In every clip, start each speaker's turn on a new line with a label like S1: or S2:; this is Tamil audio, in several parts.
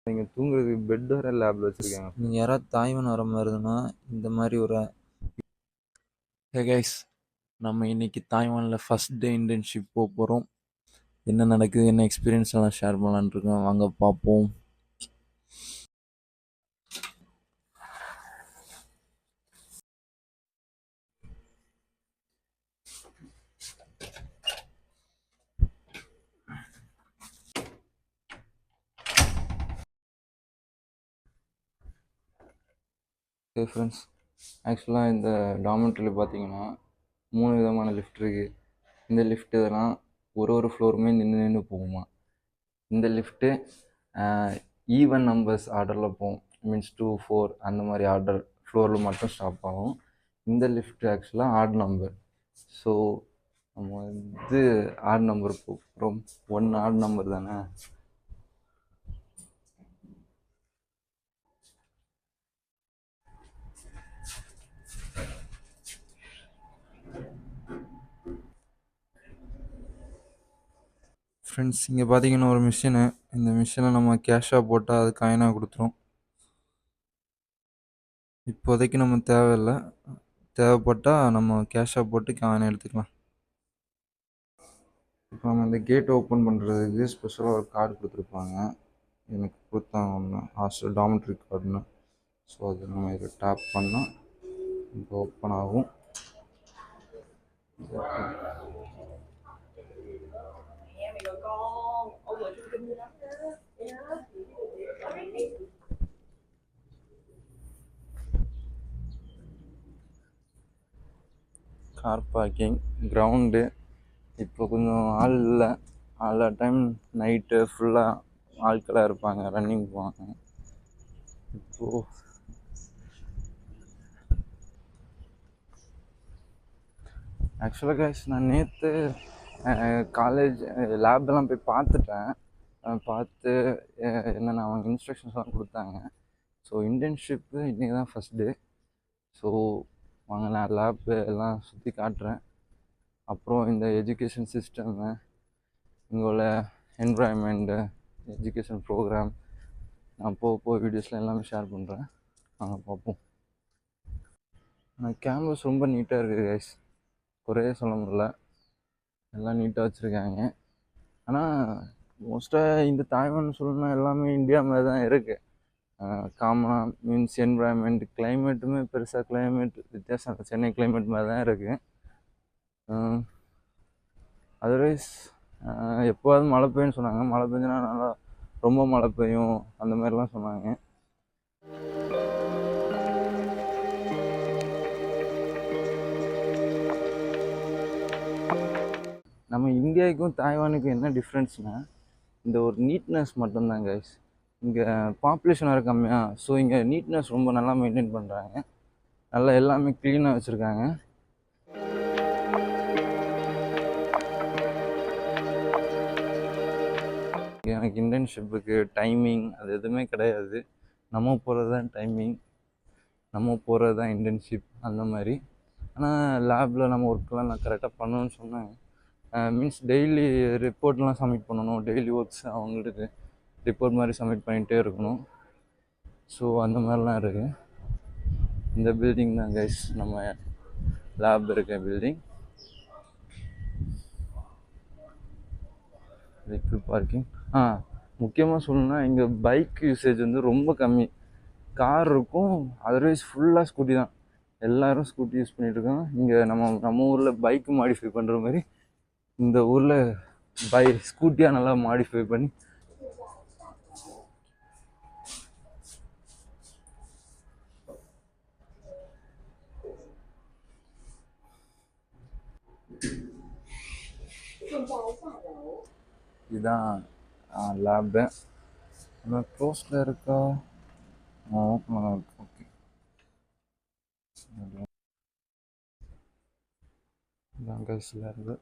S1: நீங்கள் தூங்குறதுக்கு பெட் வேறு லேபில் வச்சுருக்காங்க.
S2: நீங்கள் யாராவது தாய்வான் வர மாதிரி இருந்ததுன்னா இந்த மாதிரி ஒரு ஹே கைஸ், நம்ம இன்னைக்கு தாய்வானில் ஃபஸ்ட் டே இன்டர்ன்ஷிப் போக போகிறோம். என்ன நடக்குது, என்ன எக்ஸ்பீரியன்ஸ் எல்லாம் ஷேர் பண்ணலான்னு இருக்கோம். வாங்க பார்ப்போம்.
S1: ஓகே ஃப்ரெண்ட்ஸ், ஆக்சுவலாக இந்த டார்மெட்ரியில் பார்த்தீங்கன்னா 3 விதமான லிஃப்ட் இருக்குது. இந்த லிஃப்ட் இதெல்லாம் ஒரு ஃப்ளோருமே நின்று போகுமா. இந்த லிஃப்ட்டு ஈவன் நம்பர்ஸ் ஆர்டரில் போகும். மீன்ஸ் 2, 4 அந்த மாதிரி ஆர்டர் ஃப்ளோரில் மட்டும் ஸ்டாப் ஆகும். இந்த லிஃப்ட் ஆக்சுவலாக ஆட் நம்பர். ஸோ நம்ம வந்து ஆட் நம்பர் போகிறோம். 1 ஆட் நம்பர் தானே.
S2: ஃப்ரெண்ட்ஸ், இங்கே பார்த்தீங்கன்னா ஒரு மிஷினு. இந்த மிஷினை நம்ம கேஷாக போட்டால் அது காயினாக கொடுத்துரும். இப்போதைக்கு நம்ம தேவையில்லை, தேவைப்பட்டால் நம்ம கேஷாக போட்டு காயினை எடுத்துக்கலாம்.
S1: இப்போ நம்ம இந்த கேட் ஓப்பன் பண்ணுறதுக்கு ஸ்பெஷலாக ஒரு கார்டு கொடுத்துருப்பாங்க. எனக்கு கொடுத்தாங்க ஒன்று, ஹாஸ்டல் டார்மெட்ரி கார்டுன்னு. ஸோ அது நம்ம இதை டேப் பண்ணால் இப்போ ஓப்பன் ஆகும். Car parking ground. இப்போ கொஞ்சம் ஆள் இல்லை. ஆல் டைம் நைட்டு ஃபுல்லாக ஆட்களாக இருப்பாங்க, ரன்னிங் போவாங்க. இப்போது ஆக்சுவலாக கைஸ், நான் நேற்று காலேஜ் லேப்லாம் போய் பார்த்துட்டேன். பார்த்து என்னென்ன அவங்க இன்ஸ்ட்ரக்ஷன்ஸ்லாம் கொடுத்தாங்க. ஸோ இன்டர்ன்ஷிப்பு இன்றைக்கி தான் ஃபஸ்ட் டே. ஸோ வாங்க நான் லேப்பு எல்லாம் சுற்றி காட்டுறேன். அப்புறம் இந்த எஜுகேஷன் சிஸ்டம்மு, இங்கே உள்ள என்விரான்மெண்ட்டு, எஜுகேஷன் ப்ரோக்ராம் நான் போக வீடியோஸில் எல்லாமே ஷேர் பண்ணுறேன். நாங்கள் பார்ப்போம். ஆனால் கேம்பஸ் ரொம்ப நீட்டாக இருக்குது கைஸ், குறையே சொல்ல முடியல. எல்லாம் நீட்டாக வச்சுருக்காங்க. ஆனால் மோஸ்ட்டாக இந்த தாய்வான் சொல்லணும்னா எல்லாமே இந்தியா மாதிரி தான் இருக்குது. காமனாக மீன்ஸ் என்விரான்மெண்ட், கிளைமேட்டுமே பெருசாக கிளைமேட் வித்தியாசம் இல்லை. சென்னை கிளைமேட் மாதிரி தான் இருக்குது. அதர்வைஸ் எப்போவாது மழை பெய்யும்னு சொன்னாங்க. மழை பெஞ்சுன்னா நல்லா ரொம்ப மழை பெய்யும் அந்த மாதிரிலாம் சொன்னாங்க. நம்ம இந்தியாவுக்கும் தாய்வானுக்கும் என்ன டிஃப்ரென்ஸ்னால் இந்த ஒரு நீட்னஸ் மட்டும்தான் கைஸ். இங்கே பாப்புலேஷன் வேறு கம்மியாக, ஸோ இங்கே நீட்னஸ் ரொம்ப நல்லா மெயின்டைன் பண்ணுறாங்க. நல்லா எல்லாமே க்ளீனாக வச்சுருக்காங்க. எனக்கு இன்டர்ன்ஷிப்புக்கு டைமிங் அது எதுவுமே கிடையாது. நம்ம போகிறது தான் டைமிங், நம்ம போகிறது தான் இன்டர்ன்ஷிப் அந்த மாதிரி. ஆனால் லேபில் நம்ம ஒர்க்கெலாம் நான் கரெக்டாக பண்ணணும்னு சொன்னாங்க. மீன்ஸ் டெய்லி ரிப்போர்ட்லாம் சப்மிட் பண்ணணும். டெய்லி ஒர்க்ஸ் அவங்களுக்கு ரிப்போர்ட் மாதிரி சப்மிட் பண்ணிகிட்டே இருக்கணும். ஸோ அந்த மாதிரிலாம் இருக்குது. இந்த பில்டிங் தான் கைஸ் நம்ம லேப் இருக்க பில்டிங். Vehicle parking. முக்கியமாக சொல்லணுன்னா இங்கே பைக் யூசேஜ் வந்து ரொம்ப கம்மி. கார் இருக்கும், அதர்வைஸ் ஃபுல்லாக ஸ்கூட்டி தான். எல்லோரும் ஸ்கூட்டி யூஸ் பண்ணிகிட்ருக்காங்க. இங்கே நம்ம ஊரில் பைக்கு மாடிஃபை பண்ணுற மாதிரி இந்த ஊரில் ஸ்கூட்டியாக நல்லா மாடிஃபை பண்ணி இதுதான் லேபு. நம்ம க்ளோஸில் இருக்கா? ஓப்பனாக இருக்கு. ஓகே, இதான் கைஸ் லேபு.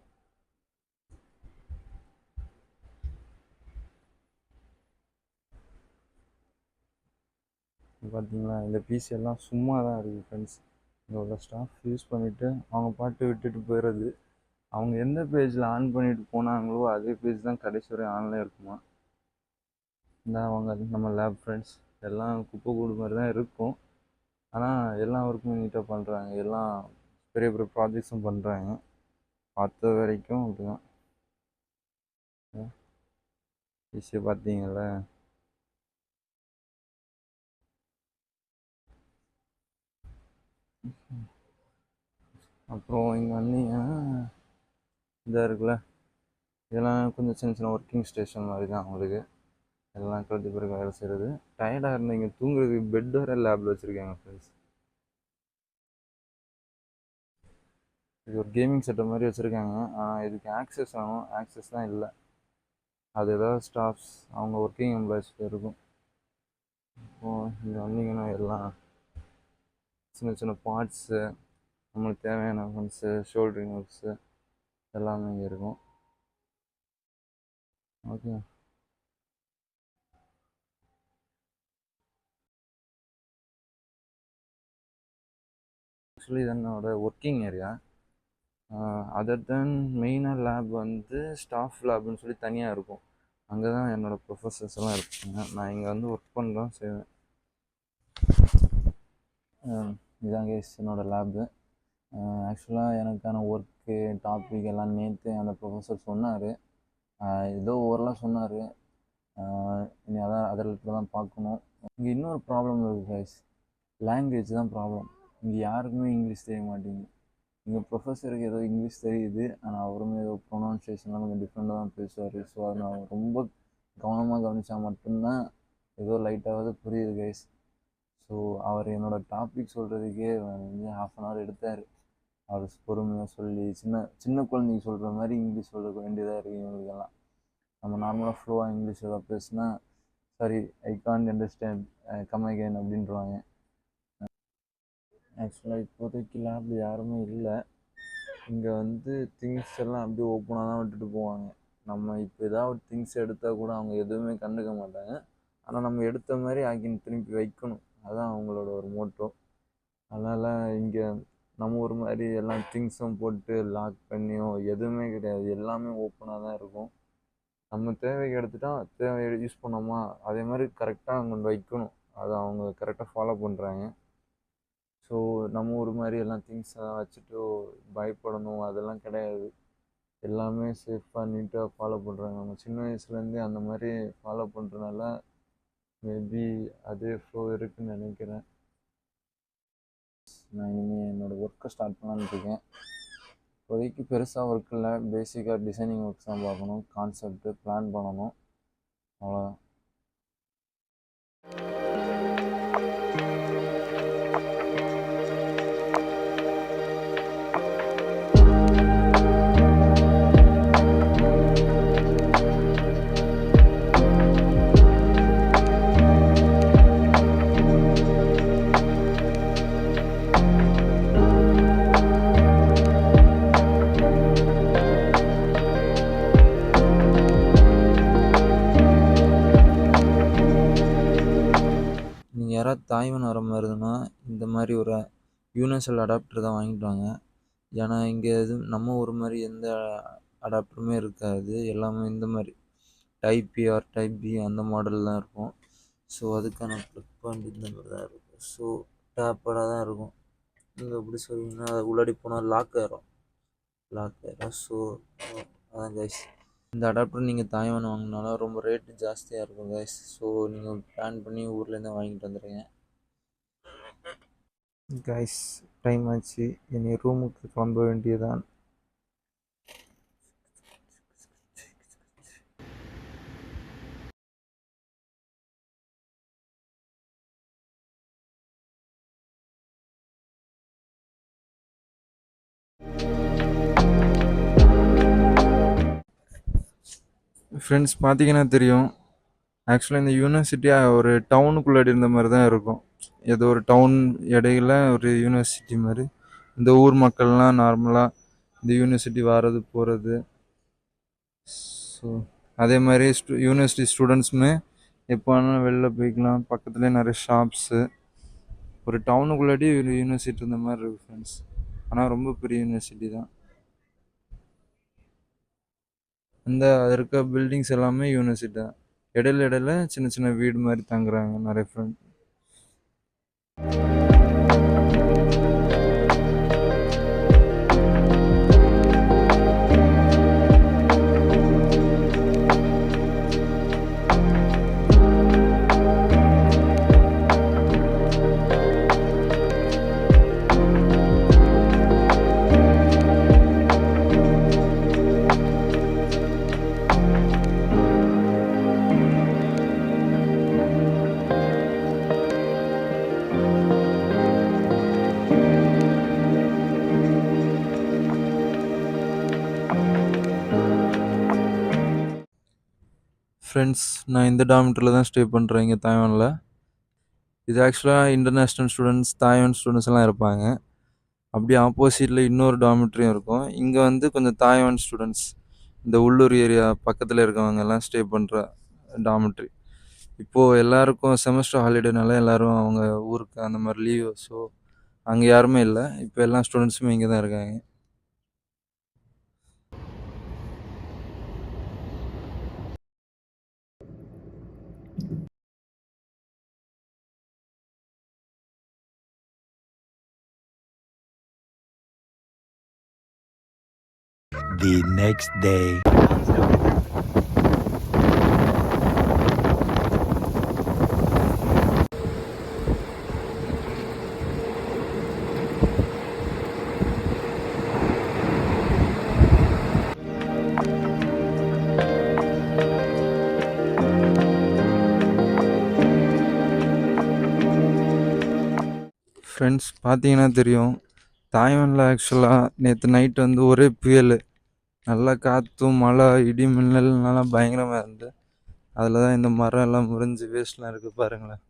S1: பார்த்தீங்களா, இந்த பிசி எல்லாம் சும்மா தான் இருக்குது ஃப்ரெண்ட்ஸ். இங்கே உள்ள ஸ்டாஃப் யூஸ் பண்ணிவிட்டு அவங்க பாட்டு விட்டுட்டு போயிடுறது. அவங்க எந்த பேஜில் ஆன் பண்ணிட்டு போனாங்களோ அதே பேஜ் தான் கடைசி வரை ஆன்லைன் இருக்குமா. இந்த அவங்க நம்ம லேப் ஃப்ரெண்ட்ஸ் எல்லாம் குப்பை கூடு மாதிரி தான் இருக்கும். ஆனால் எல்லா ஒர்க்குமே நீட்டாக பண்ணுறாங்க. எல்லாம் பெரிய பெரிய ப்ராஜெக்ட்ஸும் பண்ணுறாங்க. பார்த்த வரைக்கும் அப்படிதான். விஷயம் பார்த்தீங்கள்ல. அப்புறம் இங்கே வந்தீங்கன்னா இதாக இருக்குல்ல, இதெல்லாம் கொஞ்சம் சின்ன சின்ன ஒர்க்கிங் ஸ்டேஷன் மாதிரி தான் அவங்களுக்கு. எல்லாம் கழுத்து பிறகு வேலை செய்கிறது. டயர்டாக இருந்தீங்க தூங்குறதுக்கு பெட் வேறு லேபில் வச்சுருக்காங்க ஃப்ரெண்ட்ஸ். இது ஒரு கேமிங் செட்டப் மாதிரி வச்சுருக்காங்க. ஆனால் இதுக்கு ஆக்சஸ் வேணும், ஆக்சஸ் தான் இல்லை. அது ஏதாவது ஸ்டாஃப்ஸ் அவங்க ஒர்க்கிங் எம்ப்ளாயிஸ்க்கு இருக்கும். இப்போது இங்கே வந்தீங்கன்னா எல்லாம் சின்ன சின்ன பார்ட்ஸு, நம்மளுக்கு தேவையான ஒன்ஸு, ஷோல்டரிங் ஒர்க்ஸு எல்லாமே இங்கே இருக்கும். ஓகே, ஆக்சுவலி இது என்னோட ஒர்க்கிங் ஏரியா. அதர் தென் மெயினாக லேப் வந்து ஸ்டாஃப் லேப்னு சொல்லி தனியாக இருக்கும். அங்கே தான் என்னோடய ப்ரொஃபஸர்ஸ் எல்லாம் இருப்பாங்க. நான் இங்கே வந்து ஒர்க் பண்ண தான் செய்வேன். இதான் கேஸ் என்னோடய லேபு. ஆக்சுவலாக எனக்கான ஒர்க்கு டாபிக் எல்லாம் நேற்று அந்த ப்ரொஃபஸர் சொன்னார். ஏதோ ஓரளவு சொன்னார். இனி அதான் அதில் தான் பார்க்கணும். இங்கே இன்னொரு ப்ராப்ளம் இருக்குது கைஸ், லாங்குவேஜ் தான் ப்ராப்ளம். இங்கே யாருக்குமே இங்கிலீஷ் தெரிய மாட்டேங்குது. எங்கள் ப்ரொஃபஸருக்கு ஏதோ இங்கிலீஷ் தெரியுது, ஆனால் அவருமே ஏதோ ப்ரொனவுன்சியேஷன்லாம் கொஞ்சம் டிஃப்ரெண்ட்டாக தான் பேசுவார். ஸோ அதை நான் ரொம்ப கவனமாக கவனித்தா மட்டும்தான் ஏதோ லைட்டாவது புரியுது கைஸ். ஸோ அவர் என்னோடய டாபிக் சொல்கிறதுக்கே வந்து 1/2 எடுத்தார். அவர் பொறுமையாக சொல்லி சின்ன சின்ன குழந்தைங்க சொல்கிற மாதிரி இங்கிலீஷ் சொல்ல வேண்டியதாக இருக்குது இவங்களுக்கெல்லாம். நம்ம நார்மலாக ஃப்ளோவாக இங்கிலீஷ் ஏதாவது பேசுனா sorry I can't understand, come again அப்படின்றாங்க. ஆக்சுவலாக இப்போதைக்கு லேபில் யாருமே இல்லை. இங்கே வந்து திங்ஸ் எல்லாம் அப்படியே ஓப்பனாக தான் விட்டுட்டு போவாங்க. நம்ம இப்போ ஏதாவது திங்ஸ் எடுத்தால் கூட அவங்க எதுவுமே கண்டுக்க மாட்டாங்க. ஆனால் நம்ம எடுத்த மாதிரி ஆக்கின்னு திருப்பி வைக்கணும், அதுதான் அவங்களோட ஒரு மோட்டோ. அதனால் இங்கே நம்ம ஒரு மாதிரி எல்லாம் திங்ஸும் போட்டு லாக் பண்ணியோ எதுவுமே கிடையாது, எல்லாமே ஓப்பனாக தான் இருக்கும். நம்ம தேவைக்கு எடுத்துட்டா தேவையை யூஸ் பண்ணோமா அதே மாதிரி கரெக்டாக அங்கே வைக்கணும். அதை அவங்க கரெக்டாக ஃபாலோ பண்ணுறாங்க. ஸோ நம்ம ஒரு மாதிரி எல்லாம் திங்ஸெல்லாம் வச்சுட்டு பயப்படணும் அதெல்லாம் கிடையாது. எல்லாமே சேஃபாக நீட்டாக ஃபாலோ பண்ணுறாங்க. நம்ம சின்ன வயசுலேருந்தே அந்த மாதிரி ஃபாலோ பண்ணுறதுனால மேபி அதே ஃப்ளோ இருக்குதுன்னு நினைக்கிறேன். நான் இனிமேல் என்னோடய ஒர்க்கை ஸ்டார்ட் பண்ணலான்னு இருக்கேன். இப்போதைக்கு பெருசாக ஒர்க் இல்லை, பேசிக்காக டிசைனிங் ஒர்க்ஸ் தான் பார்க்கணும், கான்செப்ட்டு பிளான் பண்ணணும், அவ்வளோதான். நீங்கள் யாராவது தாய்வான் வர மாதிரினா இந்த மாதிரி ஒரு யூனிவர்சல் அடாப்டர் தான் வாங்கிட்டு வாங்க. ஏன்னா இங்கே எதுவும் நம்ம ஒரு மாதிரி எந்த அடாப்டருமே இருக்காது, எல்லாமே இந்த மாதிரி type A or type B அந்த மாடல் தான் இருக்கும். ஸோ அதுக்கான ப்ளக் பாயிண்ட் இந்த மாதிரி தான் இருக்கும். ஸோ டேப்படாக தான் இருக்கும். நீங்கள் எப்படி சொல்லிங்கன்னா அது உள்ளாடி போனால் லாக் ஆயிரும். ஸோ அதான் கைஸ், இந்த அடாப்டர் நீங்கள் தாய்வான் வாங்கினாலும் ரொம்ப ரேட்டு ஜாஸ்தியாக இருக்கும் கைஸ். ஸோ நீங்கள் பிளான் பண்ணி ஊர்லேருந்து வாங்கிட்டு வந்துடுங்க கைஸ். டைம் ஆச்சு, இனி ரூமுக்கு கிளம்ப வேண்டியதான். ஃப்ரெண்ட்ஸ் பார்த்தீங்கன்னா தெரியும், ஆக்சுவலாக இந்த யூனிவர்சிட்டி ஒரு டவுனுக்குள்ளாடி இருந்த மாதிரி தான் இருக்கும். ஏதோ ஒரு டவுன் இடையில ஒரு யூனிவர்சிட்டி மாதிரி. இந்த ஊர் மக்கள்லாம் நார்மலாக இந்த யூனிவர்சிட்டி வர்றது போகிறது. ஸோ அதே மாதிரி யூனிவர்சிட்டி ஸ்டூடெண்ட்ஸுமே எப்போ வேணாலும் வெளில போய்க்கலாம். பக்கத்துலேயே நிறைய ஷாப்ஸு, ஒரு டவுனுக்குள்ளாடி ஒரு யூனிவர்சிட்டி இருந்த மாதிரி இருக்குது ஃப்ரெண்ட்ஸ். ஆனால் ரொம்ப பெரிய யூனிவர்சிட்டி தான். அந்த இருக்க பில்டிங்ஸ் எல்லாமே யூனிவர்சிட்டி தான். இடையில இடையில சின்ன சின்ன வீடு மாதிரி தங்குறாங்க நிறைய ஃப்ரெண்ட். ஃப்ரெண்ட்ஸ், நான் இந்த டார்மெட்ரியில் தான் ஸ்டே பண்ணுறேன் இங்கே தாய்வானில். இது ஆக்சுவலாக இன்டர்நேஷ்னல் ஸ்டூடெண்ட்ஸ், தாய்வான் ஸ்டூடெண்ட்ஸ் எல்லாம் இருப்பாங்க. அப்படியே ஆப்போசிட்டில் இன்னொரு டார்மெட்ரியும் இருக்கும். இங்கே வந்து கொஞ்சம் தாய்வான் ஸ்டூடெண்ட்ஸ், இந்த உள்ளூர் ஏரியா பக்கத்தில் இருக்கவங்க எல்லாம் ஸ்டே பண்ணுற டார்மெட்ரி. இப்போது எல்லாருக்கும் செமஸ்டர் ஹாலிடேனால எல்லோரும் அவங்க ஊருக்கு அந்த மாதிரி லீவு. ஸோ அங்கே யாருமே இல்லை. இப்போ எல்லா ஸ்டூடெண்ட்ஸுமே இங்கே தான் இருக்காங்க.
S3: The next day.
S1: ஃப்ரெண்ட்ஸ், பார்த்தீங்கன்னா தெரியும், தாய்வானில் ஆக்சுவலாக நேற்று நைட் வந்து ஒரே புயல், நல்லா காற்றும் மழை இடி மின்னல்னாலாம் பயங்கரமாக இருந்து, அதில் தான் இந்த மரம் எல்லாம் முறிஞ்சு வேஸ்ட்லாம் இருக்குது பாருங்களேன்.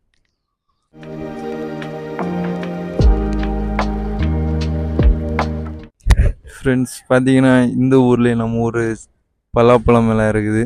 S1: ஃப்ரெண்ட்ஸ், பார்த்தீங்கன்னா இந்த ஊர்லேயே நம்ம ஊர் பலாப்பழம் எல்லாம் இருக்குது.